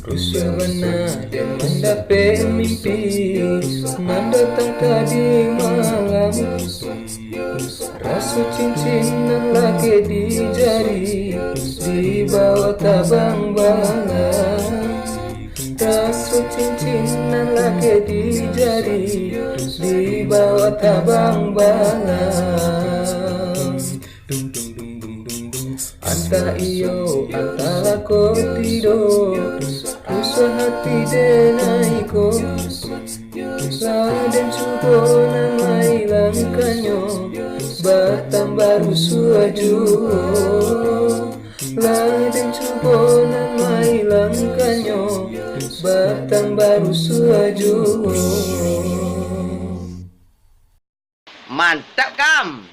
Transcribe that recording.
Rusuhana dan mendapat mimpi mendatang tadi malam. Rasu cincinnan lagi di jari di bawah tabang balang. Rasu cincinnan lagi di jari di bawah tabang balang. Antara iyo antara ko tidur rusuh hati denaiko Laden sudo nama ilangkanyo batang baru suaju Laden sudo nama ilangkanyo batang baru suaju. Mantap, Kam.